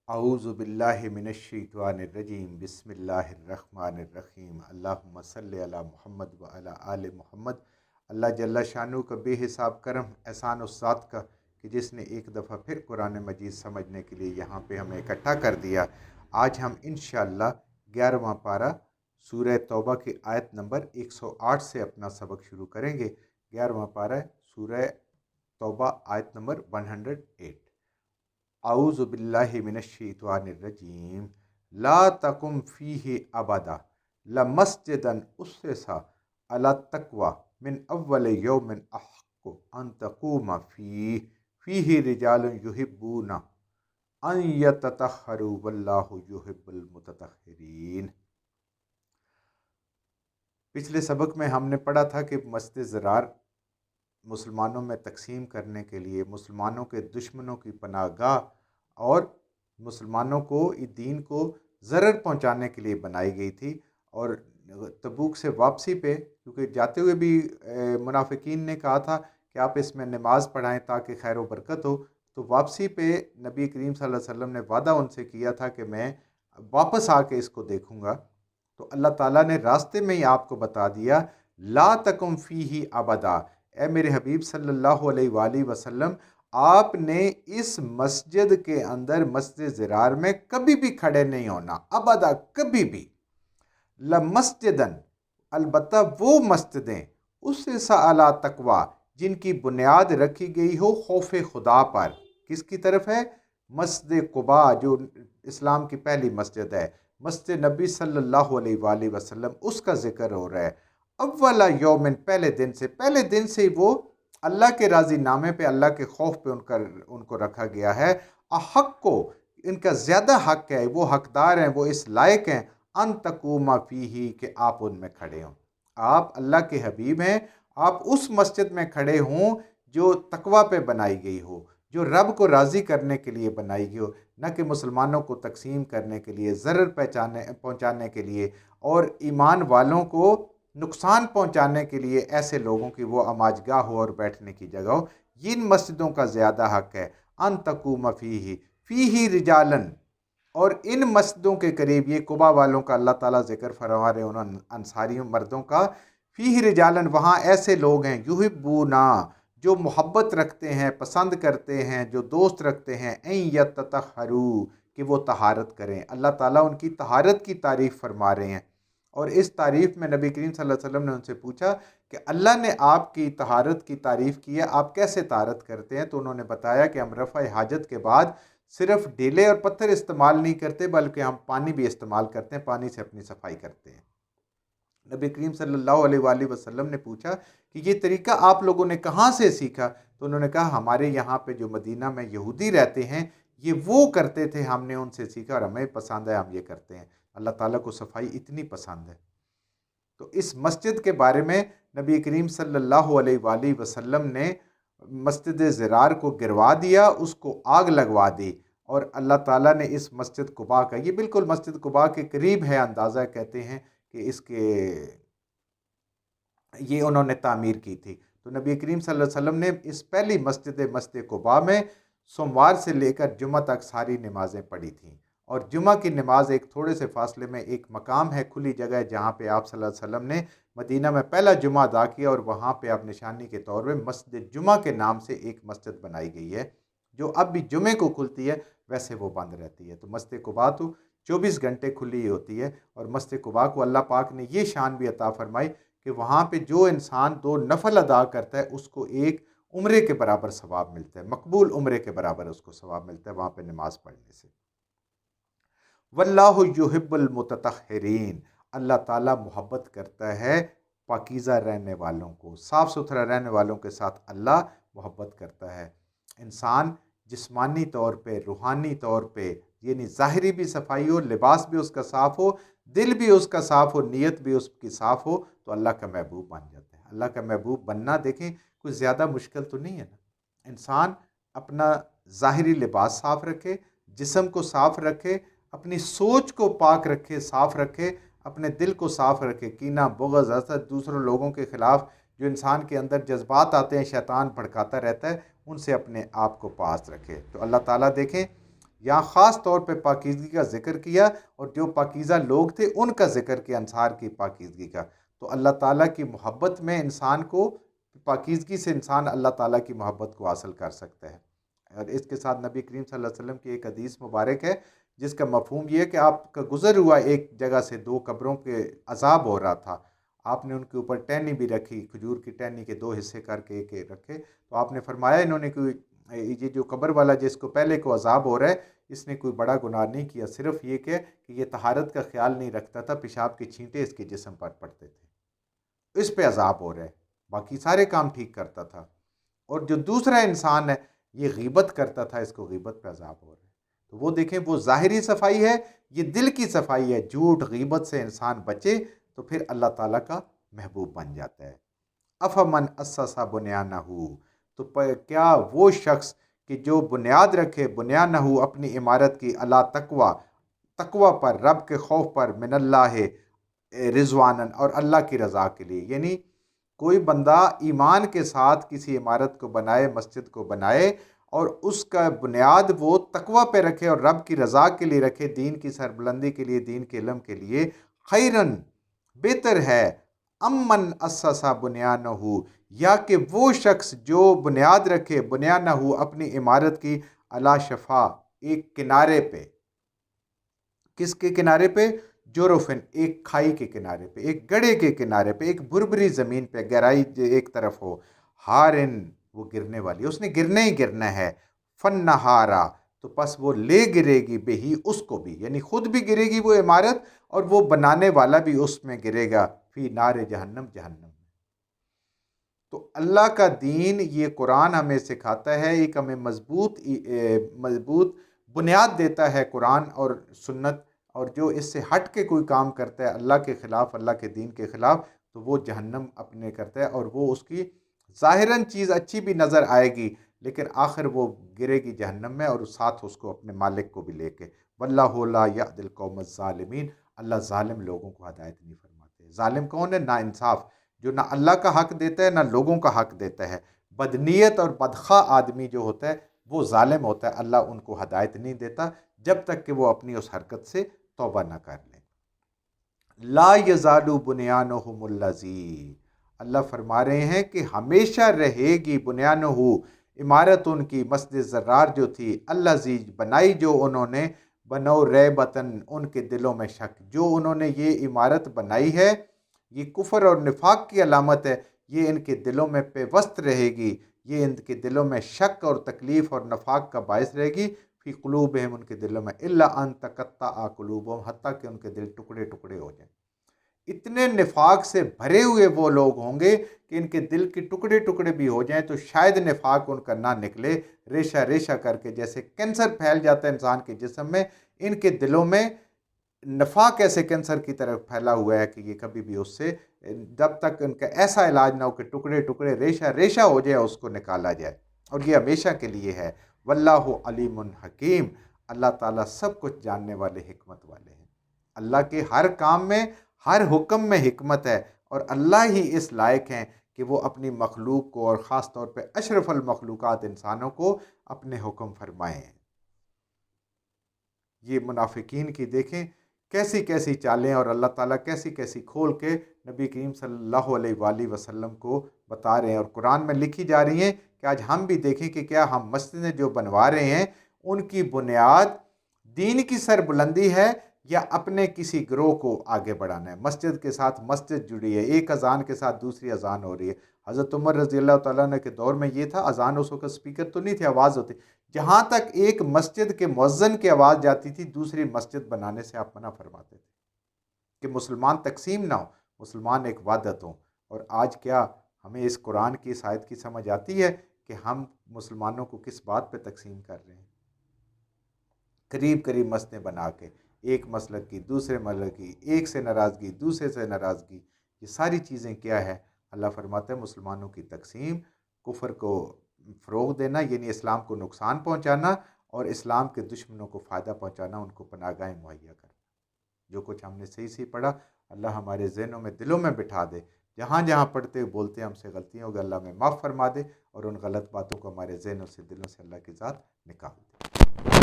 अऊज़ु बिल्लाहि मिनश्शैतानिर्रजीम बिस्मिल्लाहिर्रहमानिर्रहीम अल्लाहुम्मा सल्लि अला मुहम्मद व अला आले मुहम्मद। अल्लाह जल्ला शानु का बेहिसाब करम एहसान उस ज़ात का कि जिसने एक दफ़ा फिर कुरान मजीद समझने के लिए यहाँ पे हमें इकट्ठा कर दिया। आज हम इंशाअल्लाह 11वां पारा सूरह तौबा की आयत नंबर 108 से अपना सबक शुरू करेंगे। 11वां पारा सूरह तौबा आयत नंबर 108। आऊज़ु बिल्लाहि मिनश्शैतानिर्रजीम ला तकुम फ़ीहि अबदा लमस्जिदन उस्सिसा अला तक़वा मिन अव्वल यौमिन अहक्कु अन तक़ूम फ़ीहि रिजालुन युहिब्बूना अन यततहहरू वल्लाहु युहिब्बुल मुततहहिरीन। पिछले सबक में हमने पढ़ा था कि मस्जिद ज़रार मुसलमानों में तकसीम करने के लिए, मुसलमानों के दुश्मनों की पनाहगाह और मुसलमानों को इस दीन को ज़रर पहुंचाने के लिए बनाई गई थी। और तबूक से वापसी पे, क्योंकि जाते हुए भी मुनाफिकीन ने कहा था कि आप इसमें नमाज पढ़ाएं ताकि खैर व बरकत हो, तो वापसी पे नबी करीम सल्लल्लाहु अलैहि वसल्लम ने वादा उनसे किया था कि मैं वापस आके इसको देखूंगा। तो अल्लाह ताला ने रास्ते में ही आपको बता दिया, ला तकुम फ़ीही अबदा, ए मेरे हबीब सल्लल्लाहु अलैहि वसल्लम, आपने इस मस्जिद के अंदर, मस्जिद ज़रार में कभी भी खड़े नहीं होना, अबदा कभी भी। लमस्जिदन, अलबत्ता वो मस्जिदें, उससे अला तकवा, जिनकी बुनियाद रखी गई हो खौफ खुदा पर। किसकी तरफ है? मस्जिद कुबा, जो इस्लाम की पहली मस्जिद है, मस्जिद नबी सल्लल्लाहु अलैहि वसल्लम, उसका जिक्र हो रहा है। अव्वला यौमिन, पहले दिन से ही वो अल्लाह के राजी नामे पे, अल्लाह के खौफ पे उनको रखा गया है। अहक को, इनका ज़्यादा हक है, वो हकदार हैं, वो इस लायक हैं, अन तकूमा फ़ीही, कि आप उनमें खड़े हों। आप अल्लाह के हबीब हैं, आप उस मस्जिद में खड़े हों जो तकवा पे बनाई गई हो, जो रब को राज़ी करने के लिए बनाई गई हो, न कि मुसलमानों को तकसीम करने के लिए, ज़रर पहुँचाने के लिए और ईमान वालों को नुकसान पहुँचाने के लिए, ऐसे लोगों की वो अमाजगाह हो और बैठने की जगह हो। इन मस्जिदों का ज़्यादा हक है। अन तकूम फ़ीही रिजालन, और इन मस्जिदों के करीब, ये कुबा वालों का अल्लाह ताला जिक्र फरमा रहे हैं, उन अंसारी मर्दों का। फ़ीही रिजालन, वहाँ ऐसे लोग हैं, युहिब्बूना, जो मोहब्बत रखते हैं, पसंद करते हैं, जो दोस्त रखते हैं, ऐन यततहहरू, कि वो तहारत करें। अल्लाह ताला उनकी तहारत की तारीफ़ फरमा रहे हैं। और इस तारीफ़ में नबी करीम सल्लल्लाहु अलैहि वसल्लम ने उनसे पूछा कि अल्लाह ने आपकी तहारत की तारीफ़ की है, आप कैसे तहारत करते हैं? तो उन्होंने बताया कि हम रफ़ा हाजत के बाद सिर्फ ढीले और पत्थर इस्तेमाल नहीं करते, बल्कि हम पानी भी इस्तेमाल करते हैं, पानी से अपनी सफाई करते हैं। नबी करीम सल्लल्लाहु अलैहि वसल्लम ने पूछा कि ये तरीका आप लोगों ने कहाँ से सीखा? तो उन्होंने कहा, हमारे यहाँ पे जो मदीना में यहूदी रहते हैं, ये वो करते थे, हमने उनसे सीखा और हमें पसंद है, हम ये करते हैं। अल्लाह ताला को सफाई इतनी पसंद है। तो इस मस्जिद के बारे में नबी करीम सल्लल्लाहु अलैहि वसल्लम ने मस्जिद ज़रार को गिरवा दिया, उसको आग लगवा दी। और अल्लाह ताला ने इस मस्जिद कुबा का, ये बिल्कुल मस्जिद कुबा के करीब है, अंदाज़ा कहते हैं कि इसके, ये उन्होंने तामीर की थी। तो नबी करीम सल्लल्लाहु अलैहि वसल्लम ने इस पहली मस्जिद कुबा में सोमवार से लेकर जुमा तक सारी नमाज़ें पढ़ी थीं। और जुमा की नमाज एक थोड़े से फासले में एक मकाम है, खुली जगह है, जहाँ पे आप सल्लल्लाहु अलैहि वसल्लम ने मदीना में पहला जुमा अदा किया, और वहाँ पे आप निशानी के तौर पे मस्जिद जुमा के नाम से एक मस्जिद बनाई गई है, जो अब भी जुमे को खुलती है, वैसे वो बंद रहती है। तो मस्जिद कुबा तो 24 घंटे खुली होती है। और मस्जिद कुबा को अल्लाह पाक ने ये शान भी अता फरमाई कि वहाँ पे जो इंसान 2 नफल अदा करता है, उसको एक उम्रे के बराबर सवाब मिलता है, मकबूल उम्रे के बराबर उसको सवाब मिलता है वहाँ पे नमाज पढ़ने से। वल्लाहु युहिब्बुल मुततहहिरीन, अल्लाह ताला मोहब्बत करता है पाकीज़ा रहने वालों को, साफ़ सुथरा रहने वालों के साथ अल्लाह मोहब्बत करता है। इंसान जिस्मानी तौर पे, रूहानी तौर पे, यानी ज़ाहिरी भी सफाई हो, लिबास भी उसका साफ़ हो, दिल भी उसका साफ़ हो, नीयत भी उसकी साफ़ हो, तो अल्लाह का महबूब बन जाता है। अल्लाह का महबूब बनना, देखें, कुछ ज़्यादा मुश्किल तो नहीं है ना। इंसान अपना ज़ाहिरी लिबास साफ़ रखे, जिस्म को साफ़ रखे, अपनी सोच को पाक रखे, साफ़ रखे, अपने दिल को साफ़ रखे। कीना, बुग़्ज़, हसद, दूसरों लोगों के ख़िलाफ़ जो इंसान के अंदर जज्बात आते हैं, शैतान भड़काता रहता है, उनसे अपने आप को पास रखे। तो अल्लाह ताला देखें یہاں خاص طور پہ پاکیزگی کا ذکر کیا، اور جو پاکیزہ لوگ تھے ان کا ذکر کیا، انصار کی پاکیزگی کا۔ تو اللہ تعالیٰ کی محبت میں انسان کو، پاکیزگی سے انسان اللہ تعالیٰ کی محبت کو حاصل کر سکتا ہے۔ اور اس کے ساتھ نبی کریم صلی اللہ علیہ وسلم کی ایک حدیث مبارک ہے جس کا مفہوم یہ ہے کہ آپ کا گزر ہوا ایک جگہ سے 2 قبروں کے عذاب ہو رہا تھا، آپ نے ان کے اوپر ٹہنی بھی رکھی، کھجور کی ٹہنی کے 2 حصے کر کے ایک رکھے، تو آپ نے فرمایا انہوں نے کوئی، یہ جو قبر والا جس کو پہلے کو عذاب ہو رہا ہے، اس نے کوئی بڑا گناہ نہیں کیا، صرف یہ کہ یہ طہارت کا خیال نہیں رکھتا تھا، پیشاب کے چھینٹے اس کے جسم پر پڑتے تھے، اس پہ عذاب ہو رہا ہے، باقی سارے کام ٹھیک کرتا تھا۔ اور جو دوسرا انسان ہے یہ غیبت کرتا تھا، اس کو غیبت پہ عذاب ہو رہا ہے۔ تو وہ دیکھیں، وہ ظاہری صفائی ہے، یہ دل کی صفائی ہے، جھوٹ غیبت سے انسان بچے تو پھر اللہ تعالیٰ کا محبوب بن جاتا ہے۔ افمن اسس بنیانہ، تو کیا وہ شخص کہ جو بنیاد رکھے بنیانہ اپنی عمارت کی، اللہ تقوی پر، رب کے خوف پر، من اللہ رضوانن، اور اللہ کی رضا کے لیے، یعنی کوئی بندہ ایمان کے ساتھ کسی عمارت کو بنائے، مسجد کو بنائے، اور اس کا بنیاد وہ تقوی پہ رکھے اور رب کی رضا کے لیے رکھے، دین کی سربلندی کے لیے، دین کے علم کے لیے، خیرن بہتر ہے، امن اسسا بنیانہ، یا کہ وہ شخص جو بنیاد رکھے بنیانہ اپنی عمارت کی، علی شفا ایک کنارے پہ، کس کے کنارے پہ؟ جورفن ایک کھائی کے کنارے پہ، ایک گڑھے کے کنارے پہ، ایک بھربری زمین پہ، گہرائی ایک طرف ہو، ہارن وہ گرنے والی، اس نے گرنا ہی گرنا ہے، فن نہارا تو پس وہ لے گرے گی بہی اس کو بھی، یعنی خود بھی گرے گی وہ عمارت اور وہ بنانے والا بھی اس میں گرے گا، فی نار جہنم، جہنم میں۔ تو اللہ کا دین، یہ قرآن ہمیں سکھاتا ہے، ایک ہمیں مضبوط بنیاد دیتا ہے قرآن اور سنت، اور جو اس سے ہٹ کے کوئی کام کرتا ہے اللہ کے خلاف، اللہ کے دین کے خلاف، تو وہ جہنم اپنے کرتا ہے، اور وہ اس کی ظاہراً چیز اچھی بھی نظر آئے گی لیکن آخر وہ گرے گی جہنم میں، اور ساتھ اس کو اپنے مالک کو بھی لے کے۔ واللہ لا یہدی القوم الظالمین، اللہ ظالم لوگوں کو ہدایت نہیں فرماتے۔ ظالم کون ہے؟ نا انصاف، جو نہ اللہ کا حق دیتا ہے نہ لوگوں کا حق دیتا ہے۔ بدنیت اور بدخواہ آدمی جو ہوتا ہے وہ ظالم ہوتا ہے، اللہ ان کو ہدایت نہیں دیتا جب تک کہ وہ اپنی اس حرکت سے توبہ نہ کر لیں۔ لا یزال بنیانہم الذی، اللہ فرما رہے ہیں کہ ہمیشہ رہے گی بنیانہ، عمارت ان کی، مسجد زرار جو تھی، الذی بنائی جو انہوں نے، بنو ریبتن ان کے دلوں میں شک، جو انہوں نے یہ عمارت بنائی ہے یہ کفر اور نفاق کی علامت ہے، یہ ان کے دلوں میں پیوست رہے گی، یہ ان کے دلوں میں شک اور تکلیف اور نفاق کا باعث رہے گی، فی قلوبہم ان کے دلوں میں، الا ان تقطع قلوبہم حتیٰ کہ ان کے دل ٹکڑے ٹکڑے ہو جائیں۔ اتنے نفاق سے بھرے ہوئے وہ لوگ ہوں گے کہ ان کے دل کے ٹکڑے ٹکڑے بھی ہو جائیں تو شاید نفاق ان کا نہ نکلے، ریشہ ریشہ کر کے، جیسے کینسر پھیل جاتا ہے انسان کے جسم میں، ان کے دلوں میں نفاق ایسے کینسر کی طرف پھیلا ہوا ہے کہ یہ کبھی بھی اس سے، جب تک ان کا ایسا علاج نہ ہو کہ ٹکڑے ٹکڑے ریشہ ریشہ ہو جائے اس کو نکالا جائے، اور یہ ہمیشہ کے لیے ہے۔ واللہ علیم حکیم، اللہ تعالیٰ سب کچھ جاننے والے، حکمت والے ہیں۔ اللہ کے ہر کام میں، ہر حکم میں حکمت ہے، اور اللہ ہی اس لائق ہیں کہ وہ اپنی مخلوق کو، اور خاص طور پہ اشرف المخلوقات انسانوں کو، اپنے حکم فرمائیں۔ یہ منافقین کی دیکھیں کیسی کیسی چالیں، اور اللہ تعالیٰ کیسی کیسی کھول کے نبی کریم صلی اللہ علیہ وآلہ وسلم کو بتا رہے ہیں، اور قرآن میں لکھی جا رہی ہیں کہ آج ہم بھی دیکھیں کہ کیا ہم مسجدیں جو بنوا رہے ہیں ان کی بنیاد دین کی سربلندی ہے یا اپنے کسی گروہ کو آگے بڑھانا ہے۔ مسجد کے ساتھ مسجد جڑی ہے، ایک اذان کے ساتھ دوسری اذان ہو رہی ہے۔ حضرت عمر رضی اللہ تعالیٰ عنہ کے دور میں یہ تھا، اذان اس وقت اسپیکر تو نہیں تھے، آواز ہوتی، جہاں تک ایک مسجد کے مؤذن کی آواز جاتی تھی دوسری مسجد بنانے سے آپ منع فرماتے تھے کہ مسلمان تقسیم نہ ہو، مسلمان ایک وحدت ہوں۔ اور آج کیا ہمیں اس قرآن کی اس آیت کی سمجھ آتی ہے کہ ہم مسلمانوں کو کس بات پہ تقسیم کر رہے ہیں؟ قریب قریب مسجدیں بنا کے، ایک مسلک کی دوسرے مسلک کی، ایک سے ناراضگی دوسرے سے ناراضگی، یہ ساری چیزیں کیا ہے؟ اللہ فرماتا ہے مسلمانوں کی تقسیم، کفر کو فروغ دینا، یعنی اسلام کو نقصان پہنچانا، اور اسلام کے دشمنوں کو فائدہ پہنچانا، ان کو پناہ گاہیں مہیا کرنا۔ جو کچھ ہم نے صحیح صحیح پڑھا اللہ ہمارے ذہنوں میں، دلوں میں بٹھا دے، جہاں جہاں پڑھتے بولتے ہم سے غلطیاں ہوگی اللہ ہمیں معاف فرما دے، اور ان غلط باتوں کو ہمارے ذہنوں سے، دلوں سے اللہ کی ذات نکال دے۔